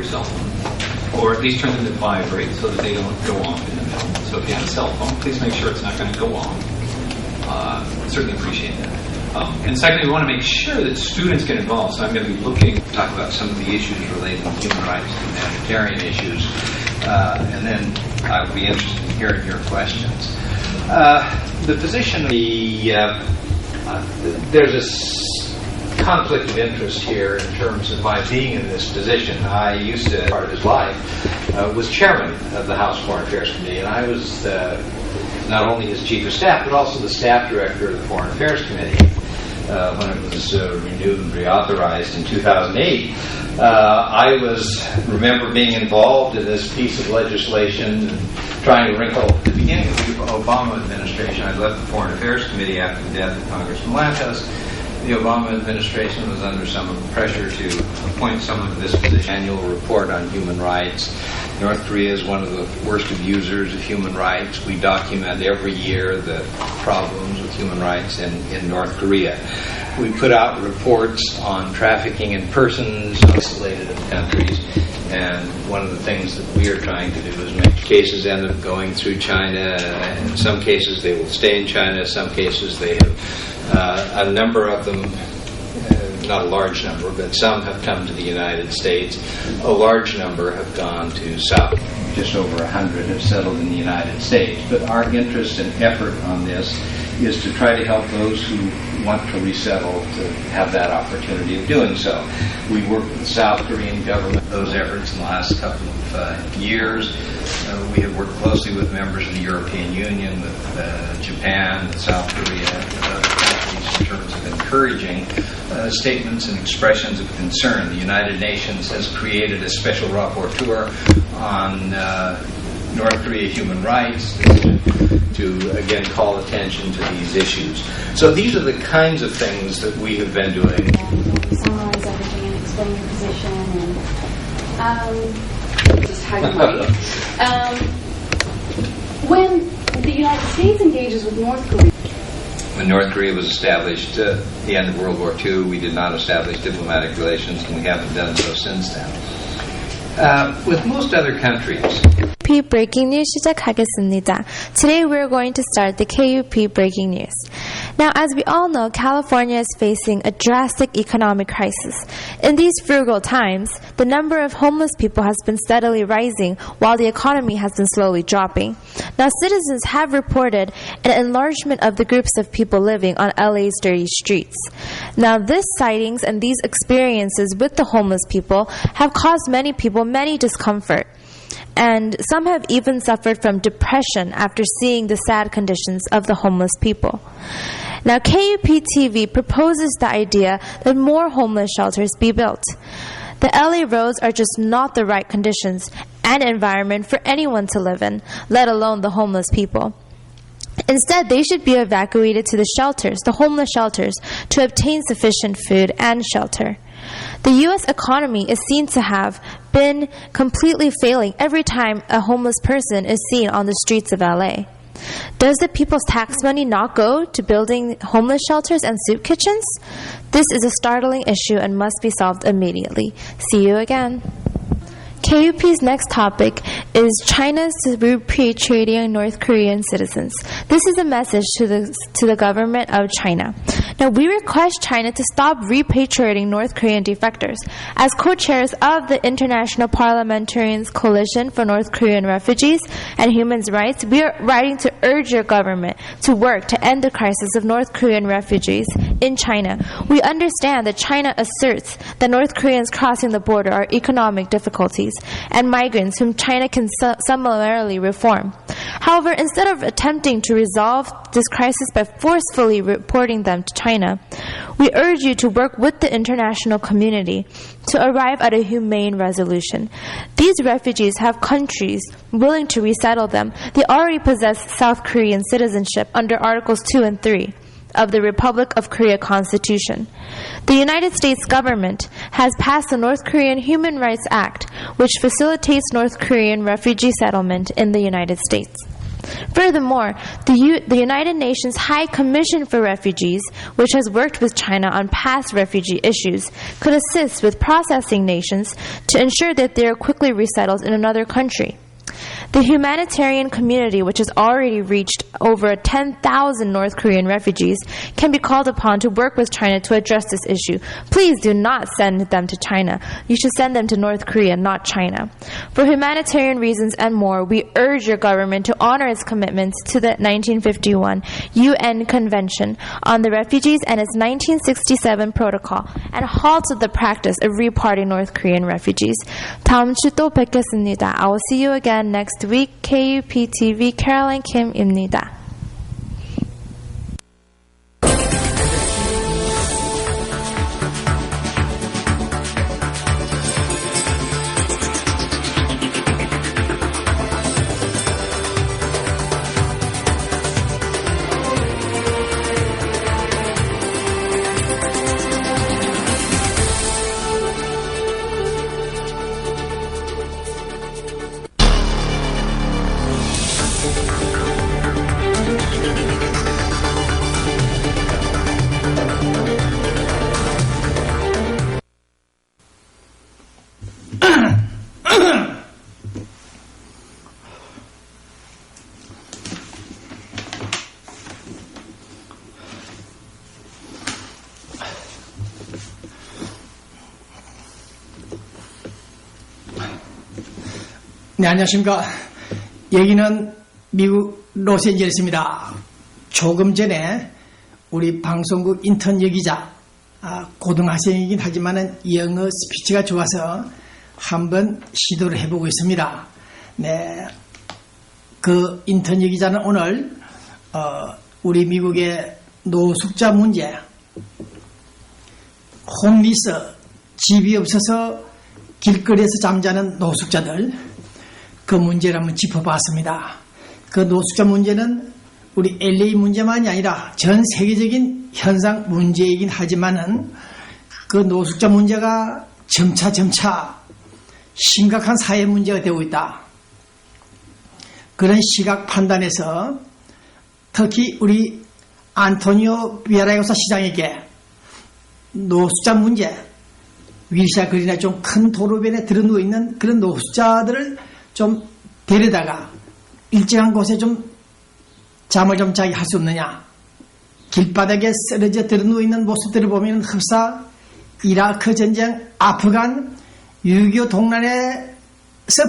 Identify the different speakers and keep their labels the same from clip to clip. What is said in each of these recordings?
Speaker 1: cell phone, or at least turn them to vibrate so that they don't go off in the middle. So if you have a cell phone, please make sure it's not going to go off. Certainly appreciate that. And secondly, we want to make sure that students get involved. So I'm going to be looking to talk about some of the issues related to human rights and humanitarian issues, and then I'll be interested in hearing your questions. The position, there's a conflict of interest here in terms of my being in this position. I used to, part of his life, was chairman of the House Foreign Affairs Committee, and I was not only his chief of staff, but also the staff director of the Foreign Affairs Committee when it was renewed and reauthorized in 2008. I remember being involved in this piece of legislation and trying to wrinkle. At the beginning of the Obama administration, I left the Foreign Affairs Committee after the death of Congressman Lantos. The Obama administration was under some pressure to appoint someone to this position. Annual report on human rights. North Korea is one of the worst abusers of human rights. We document every year the problems with human rights in North Korea. We put out reports on trafficking in persons isolated in countries. And one of the things that we are trying to do is make cases end up going through China. In some cases they will stay in China. In some cases they have, a number of them, not a large number, but some have come to the United States. A large number have gone to South. Just over 100 have settled in the United States. But our interest and effort on this is to try to help those who want to resettle to have that opportunity of doing so. We work with the South Korean government, those efforts in the last couple of years. We have worked closely with members of the European Union, with Japan, with South Korea, with other countries in terms of encouraging statements and expressions of concern. The United Nations has created a special rapporteur on North Korea human rights to again call attention to these issues. So these are the kinds of things that we have been doing.
Speaker 2: Summarize everything and explain your position and just how you write. When the United States engages with North Korea.
Speaker 1: When North Korea was established at the end of World War II, we did not establish diplomatic relations, and we haven't done so since then. With most other countries.
Speaker 3: KUP Breaking News 시작하겠습니다. Today we're going to start the KUP Breaking News. Now, as we all know, California is facing a drastic economic crisis. In these frugal times, the number of homeless people has been steadily rising while the economy has been slowly dropping. Now, citizens have reported an enlargement of the groups of people living on LA's dirty streets. Now, these sightings and these experiences with the homeless people have caused many people many discomfort. And some have even suffered from depression after seeing the sad conditions of the homeless people. Now, KUP-TV proposes the idea that more homeless shelters be built. The LA roads are just not the right conditions and environment for anyone to live in, let alone the homeless people. Instead, they should be evacuated to the shelters, the homeless shelters, to obtain sufficient food and shelter. The U.S. economy is seen to have been completely failing every time a homeless person is seen on the streets of LA. Does the people's tax money not go to building homeless shelters and soup kitchens? This is a startling issue and must be solved immediately. See you again. KUP's next topic is China's repatriating North Korean citizens. This is a message to the government of China. Now, we request China to stop repatriating North Korean defectors. As co-chairs of the International Parliamentarians Coalition for North Korean Refugees and Human Rights, we are writing to urge your government to work to end the crisis of North Korean refugees in China. We understand that China asserts that North Koreans crossing the border are economic difficulties and migrants whom China can summarily reform. However, instead of attempting to resolve this crisis by forcefully reporting them to China, we urge you to work with the international community to arrive at a humane resolution. These refugees have countries willing to resettle them. They already possess South Korean citizenship under Articles 2 and 3 of the Republic of Korea Constitution. The United States government has passed the North Korean Human Rights Act, which facilitates North Korean refugee settlement in the United States. Furthermore, the United Nations High Commission for Refugees, which has worked with China on past refugee issues, could assist with processing nations to ensure that they are quickly resettled in another country. The humanitarian community, which has already reached over 10,000 North Korean refugees, can be called upon to work with China to address this issue. Please do not send them to China. You should send them to North Korea, not China. For humanitarian reasons and more, we urge your government to honor its commitments to the 1951 UN Convention on the Refugees and its 1967 Protocol and halt the practice of reparting North Korean refugees. 다음 주 또 뵙겠습니다. I will see you again next week. KUPTV Caroline Kim입니다.
Speaker 4: 네, 안녕하십니까. 여기는 미국 로스앤젤레스입니다. 조금 전에 우리 방송국 인턴 여기자, 고등학생이긴 하지만은 영어 스피치가 좋아서 한번 시도를 해보고 있습니다. 네, 그 인턴 여기자는 오늘 우리 미국의 노숙자 문제, 홈리스, 집이 없어서 길거리에서 잠자는 노숙자들, 그 문제를 한번 짚어봤습니다. 그 노숙자 문제는 우리 LA 문제만이 아니라 전 세계적인 현상 문제이긴 하지만은 그 노숙자 문제가 점차 심각한 사회 문제가 되고 있다. 그런 시각 판단에서 특히 우리 안토니오 비에라요사 시장에게 노숙자 문제, 위시아 거리나 좀 큰 도로변에 들어누워 있는 그런 노숙자들을 좀 데려다가 일정한 곳에 좀 잠을 좀 자게 할 수 없느냐. 길바닥에 쓰러져 들어누워 있는 모습들을 보면 흡사 이라크 전쟁, 아프간, 6.25 동란에서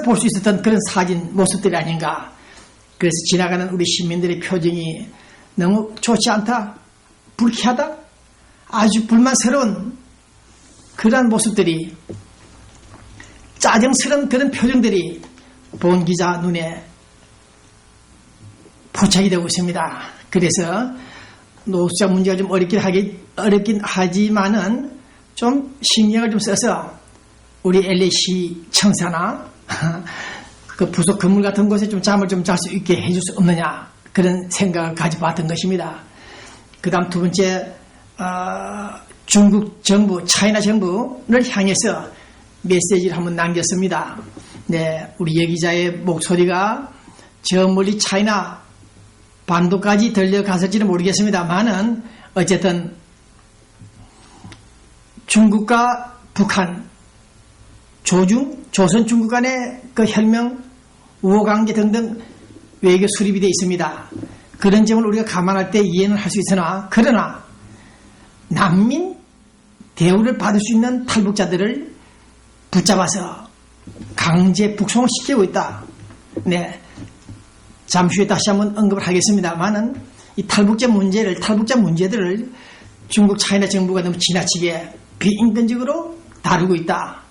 Speaker 4: 볼 수 있었던 그런 사진 모습들이 아닌가. 그래서 지나가는 우리 시민들의 표정이 너무 좋지 않다, 불쾌하다, 아주 불만스러운 그러한 모습들이, 짜증스러운 그런 표정들이 본 기자 눈에 포착이 되고 있습니다. 그래서 노숙자 문제가 좀 어렵긴 하지만은 좀 신경을 좀 써서 우리 LA시 청사나 그 부속 건물 같은 곳에 좀 잠을 좀 잘 수 있게 해줄 수 없느냐, 그런 생각을 가져봤던 것입니다. 그 다음 두 번째, 중국 정부, 차이나 정부를 향해서 메시지를 한번 남겼습니다. 네, 우리 여기자의 목소리가 저 멀리 차이나 반도까지 들려갔을지는 모르겠습니다만은 어쨌든 중국과 북한, 조선 중국 간의 그 혈명, 우호관계 등등 외교 수립이 되어 있습니다. 그런 점을 우리가 감안할 때 이해는 할 수 있으나, 그러나 난민 대우를 받을 수 있는 탈북자들을 붙잡아서 강제 북송을 시키고 있다. 네, 잠시 후에 다시 한번 언급을 하겠습니다만은 이 탈북자 문제들을 중국 차이나 정부가 너무 지나치게 비인간적으로 다루고 있다.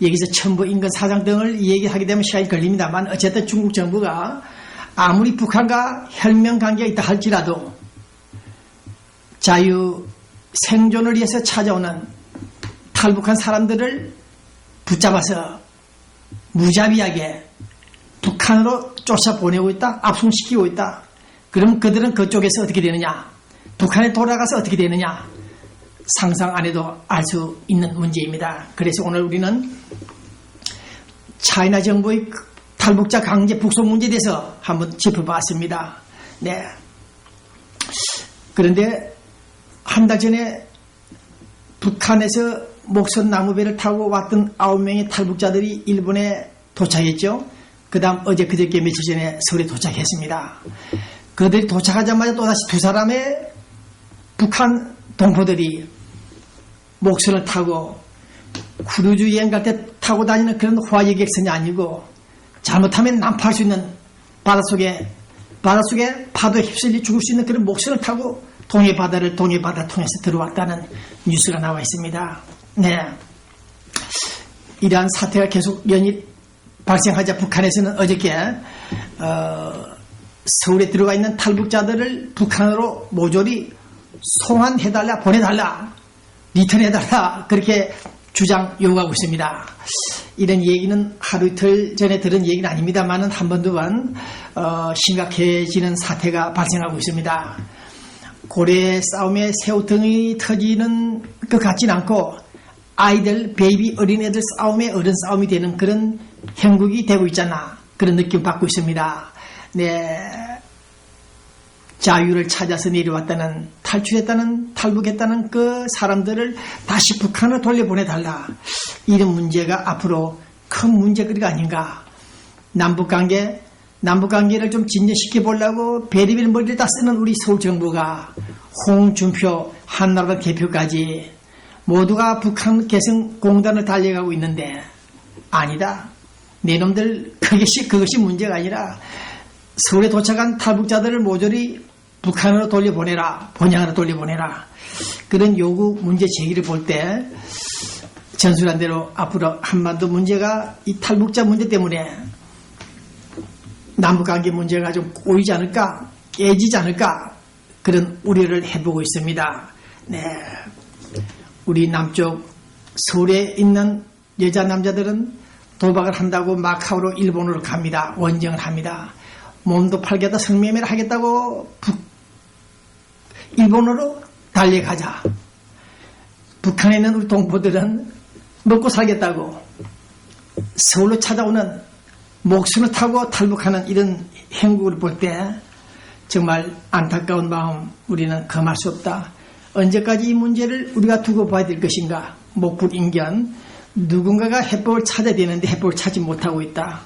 Speaker 4: 여기서 첨부 인권 사상 등을 얘기하게 되면 시간이 걸립니다만, 어쨌든 중국 정부가 아무리 북한과 혈명 관계가 있다 할지라도 자유 생존을 위해서 찾아오는 탈북한 사람들을 붙잡아서 무자비하게 북한으로 쫓아보내고 있다, 압송시키고 있다. 그럼 그들은 그쪽에서 어떻게 되느냐, 북한에 돌아가서 어떻게 되느냐, 상상 안 해도 알 수 있는 문제입니다. 그래서 오늘 우리는 차이나 정부의 탈북자 강제 북송 문제에 대해서 한번 짚어봤습니다. 네. 그런데 한 달 전에 북한에서 목선 나무배를 타고 왔던 9명의 탈북자들이 일본에 도착했죠. 그 다음 어제 그저께 며칠 전에 서울에 도착했습니다. 그들이 도착하자마자 또다시 두 사람의 북한 동포들이 목선을 타고 크루즈 여행 갈 때 타고 다니는 그런 호화여객선이 아니고 잘못하면 난파할 수 있는 바닷속에 파도에 휩쓸려 죽을 수 있는 그런 목선을 타고 동해바다 통해서 들어왔다는 뉴스가 나와 있습니다. 네. 이러한 사태가 계속 연일 발생하자 북한에서는 어저께 서울에 들어가 있는 탈북자들을 북한으로 모조리 송환해달라, 보내달라, 리턴해달라 그렇게 주장 요구하고 있습니다. 이런 얘기는 하루 이틀 전에 들은 얘기는 아닙니다만은 한 번 두 번 심각해지는 사태가 발생하고 있습니다. 고래 싸움에 새우등이 터지는 것 같지는 않고 아이들, 베이비 어린애들 싸움에 어른 싸움이 되는 그런 형국이 되고 있잖아. 그런 느낌 받고 있습니다. 네. 자유를 찾아서 내려왔다는, 탈출했다는, 탈북했다는 그 사람들을 다시 북한으로 돌려보내달라. 이런 문제가 앞으로 큰 문제거리가 아닌가. 남북관계를 좀 진전시켜 보려고 베리벨 머리를 다 쓰는 우리 서울 정부가 홍준표 한나라당 대표까지 모두가 북한 개성 공단을 달려가고 있는데 아니다. 내 놈들 그것이 문제가 아니라 서울에 도착한 탈북자들을 모조리 북한으로 돌려보내라, 본향으로 돌려보내라. 그런 요구 문제 제기를 볼 때 전술한 대로 앞으로 한반도 문제가 이 탈북자 문제 때문에 남북관계 문제가 좀 꼬이지 않을까, 깨지지 않을까 그런 우려를 해보고 있습니다. 네, 우리 남쪽 서울에 있는 여자 남자들은 도박을 한다고 마카오로 일본으로 갑니다. 원정을 합니다. 몸도 팔겠다, 성매매를 하겠다고 일본으로 달려가자. 북한에 있는 우리 동포들은 먹고 살겠다고 서울로 찾아오는 목숨을 타고 탈북하는 이런 행국을 볼 때 정말 안타까운 마음 우리는 금할 수 없다. 언제까지 이 문제를 우리가 두고 봐야 될 것인가. 목불인견 누군가가 해법을 찾아야 되는데 해법을 찾지 못하고 있다.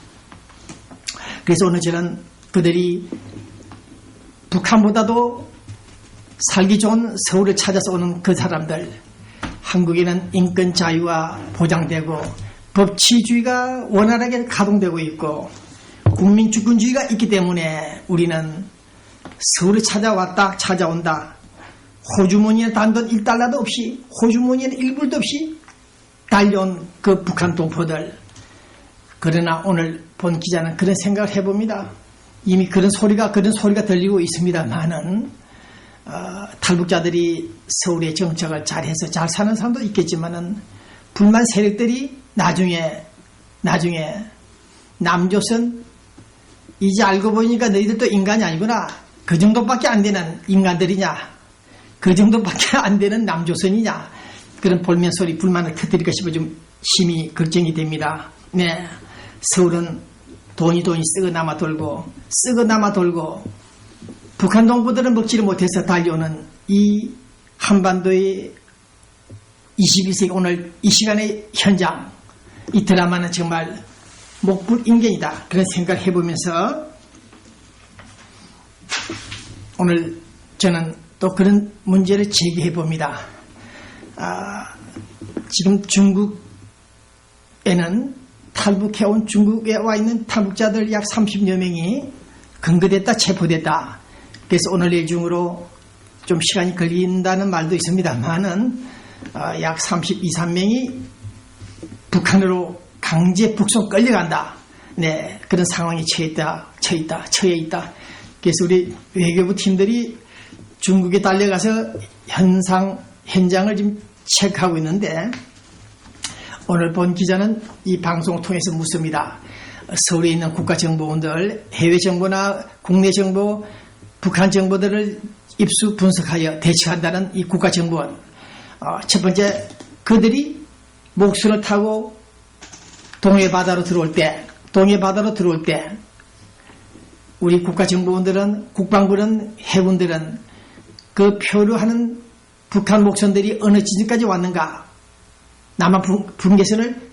Speaker 4: 그래서 오늘 저는 그들이 북한보다도 살기 좋은 서울을 찾아서 오는 그 사람들, 한국에는 인권 자유가 보장되고 법치주의가 원활하게 가동되고 있고 국민주권주의가 있기 때문에 우리는 서울을 찾아온다. 호주머니에 단돈 1달러도 없이, 호주머니에는 1불도 없이 달려온 그 북한 동포들. 그러나 오늘 본 기자는 그런 생각을 해봅니다. 이미 그런 소리가 들리고 있습니다만은 탈북자들이 서울에 정착을 잘해서 잘 사는 사람도 있겠지만은 불만 세력들이 나중에 남조선 이제 알고 보니까 너희들도 인간이 아니구나. 그 정도밖에 안 되는 인간들이냐. 그 정도밖에 안 되는 남조선이냐. 그런 볼멘 소리 불만을 터뜨릴까 싶어 좀 심히 걱정이 됩니다. 네, 서울은 돈이 썩어 남아 돌고 북한 동포들은 먹지를 못해서 달려오는 이 한반도의 21세기 오늘 이 시간의 현장, 이 드라마는 정말 목불인견이다. 그런 생각을 해보면서 오늘 저는 또 그런 문제를 제기해 봅니다. 지금 중국에는 탈북해온 중국에 와 있는 탈북자들 약 30여 명이 근거됐다, 체포됐다. 그래서 오늘 내일 중으로 좀 시간이 걸린다는 말도 있습니다만은 약 32~33명이 북한으로 강제 북송 끌려간다. 네, 그런 상황에 처해 있다. 그래서 우리 외교부 팀들이 중국에 달려가서 현장을 지금 체크하고 있는데 오늘 본 기자는 이 방송을 통해서 묻습니다. 서울에 있는 국가정보원들, 해외 정보나 국내 정보, 북한 정보들을 입수 분석하여 대처한다는 이 국가정보원. 첫 번째, 그들이 목선을 타고 동해 바다로 들어올 때 동해 바다로 들어올 때 우리 국가정보원들은 국방부는 해군들은 그 표류하는 북한 목선들이 어느 지점까지 왔는가 남한 분계선을